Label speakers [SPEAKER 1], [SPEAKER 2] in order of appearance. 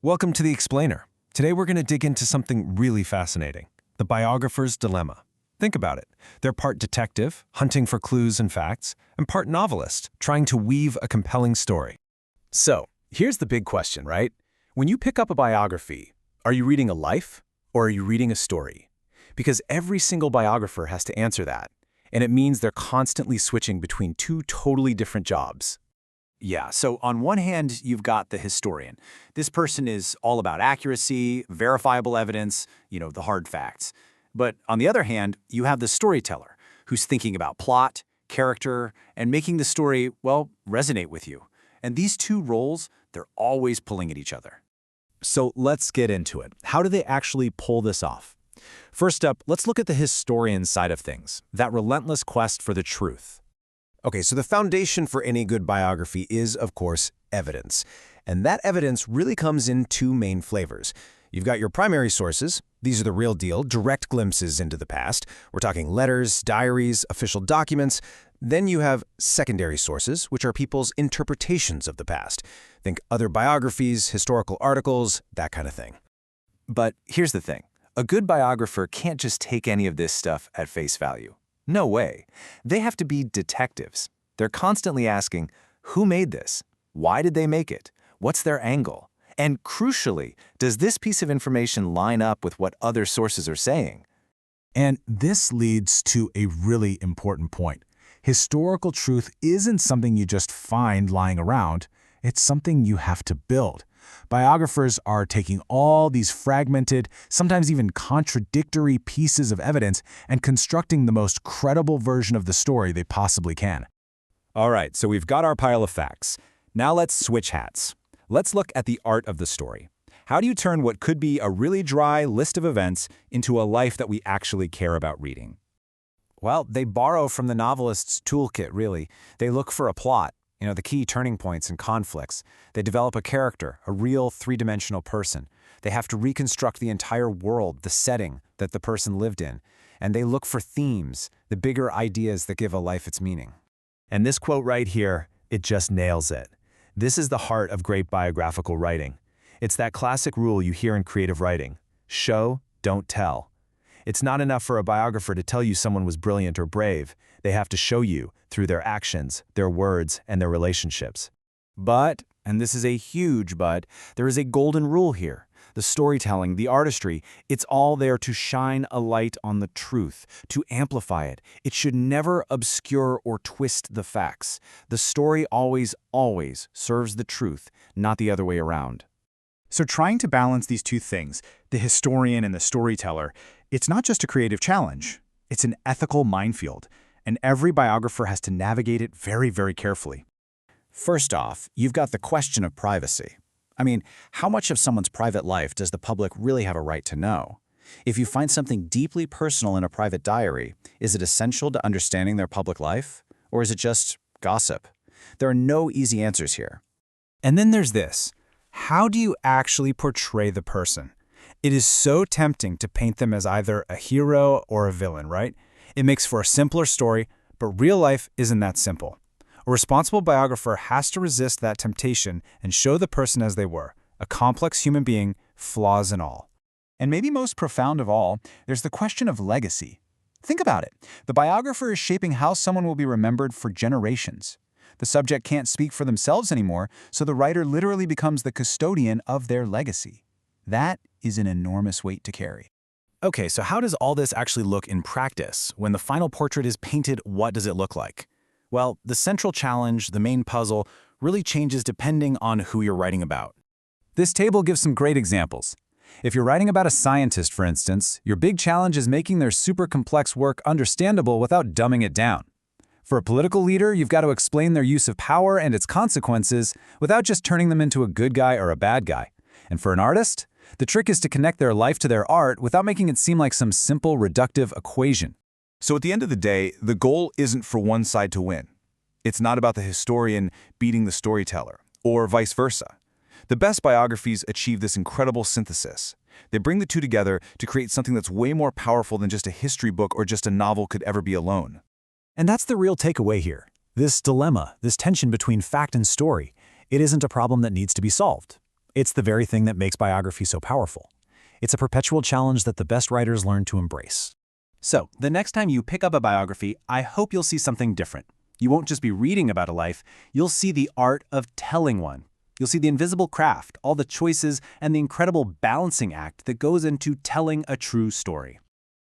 [SPEAKER 1] Welcome to The Explainer. Today we're going to dig into something really fascinating, the biographer's dilemma. Think about it. They're part detective, hunting for clues and facts, and part novelist, trying to weave a compelling story.
[SPEAKER 2] So, here's the big question, right? When you pick up a biography, are you reading a life or are you reading a story? Because every single biographer has to answer that, and it means they're constantly switching between two totally different jobs.
[SPEAKER 3] Yeah, so on one hand, you've got the historian. This person is all about accuracy, verifiable evidence, the hard facts. But on the other hand, you have the storyteller, who's thinking about plot, character, and making the story, resonate with you. And these two roles, they're always pulling at each other.
[SPEAKER 2] So let's get into it. How do they actually pull this off? First up, let's look at the historian side of things, that relentless quest for the truth.
[SPEAKER 1] Okay, so the foundation for any good biography is, of course, evidence. And that evidence really comes in two main flavors. You've got your primary sources. These are the real deal, direct glimpses into the past. We're talking letters, diaries, official documents. Then you have secondary sources, which are people's interpretations of the past. Think other biographies, historical articles, that kind of thing.
[SPEAKER 3] But here's the thing. A good biographer can't just take any of this stuff at face value. No way. They have to be detectives. They're constantly asking, who made this? Why did they make it? What's their angle? And crucially, does this piece of information line up with what other sources are saying?
[SPEAKER 4] And this leads to a really important point. Historical truth isn't something you just find lying around. It's something you have to build. Biographers are taking all these fragmented, sometimes even contradictory pieces of evidence and constructing the most credible version of the story they possibly can.
[SPEAKER 2] All right, so we've got our pile of facts. Now let's switch hats. Let's look at the art of the story. How do you turn what could be a really dry list of events into a life that we actually care about reading?
[SPEAKER 3] Well, they borrow from the novelist's toolkit, really. They look for a plot, the key turning points and conflicts. They develop a character, a real three-dimensional person. They have to reconstruct the entire world, the setting that the person lived in. And they look for themes, the bigger ideas that give a life its meaning.
[SPEAKER 2] And this quote right here, it just nails it. This is the heart of great biographical writing. It's that classic rule you hear in creative writing. Show, don't tell. It's not enough for a biographer to tell you someone was brilliant or brave. They have to show you through their actions, their words, and their relationships.
[SPEAKER 3] But, and this is a huge but, there is a golden rule here. The storytelling, the artistry, it's all there to shine a light on the truth, to amplify it. It should never obscure or twist the facts. The story always serves the truth, not the other way around.
[SPEAKER 5] So trying to balance these two things, the historian and the storyteller, it's not just a creative challenge. It's an ethical minefield, and every biographer has to navigate it very, very carefully.
[SPEAKER 3] First off, you've got the question of privacy. I mean, how much of someone's private life does the public really have a right to know? If you find something deeply personal in a private diary, is it essential to understanding their public life? Or is it just gossip? There are no easy answers here.
[SPEAKER 6] And then there's this. How do you actually portray the person? It is so tempting to paint them as either a hero or a villain, right? It makes for a simpler story, but real life isn't that simple. A responsible biographer has to resist that temptation and show the person as they were, a complex human being, flaws and all.
[SPEAKER 5] And maybe most profound of all, there's the question of legacy. Think about it. The biographer is shaping how someone will be remembered for generations. The subject can't speak for themselves anymore, so the writer literally becomes the custodian of their legacy. That is an enormous weight to carry.
[SPEAKER 2] Okay, so how does all this actually look in practice? When the final portrait is painted, what does it look like? Well, the central challenge, the main puzzle, really changes depending on who you're writing about.
[SPEAKER 6] This table gives some great examples. If you're writing about a scientist, for instance, your big challenge is making their super complex work understandable without dumbing it down. For a political leader, you've got to explain their use of power and its consequences without just turning them into a good guy or a bad guy. And for an artist, the trick is to connect their life to their art without making it seem like some simple reductive equation.
[SPEAKER 7] So at the end of the day, the goal isn't for one side to win. It's not about the historian beating the storyteller, or vice versa. The best biographies achieve this incredible synthesis. They bring the two together to create something that's way more powerful than just a history book or just a novel could ever be alone.
[SPEAKER 6] And that's the real takeaway here. This dilemma, this tension between fact and story, it isn't a problem that needs to be solved.
[SPEAKER 8] It's the very thing that makes biography so powerful. It's a perpetual challenge that the best writers learn to embrace.
[SPEAKER 2] So, the next time you pick up a biography, I hope you'll see something different. You won't just be reading about a life, you'll see the art of telling one. You'll see the invisible craft, all the choices, and the incredible balancing act that goes into telling a true story.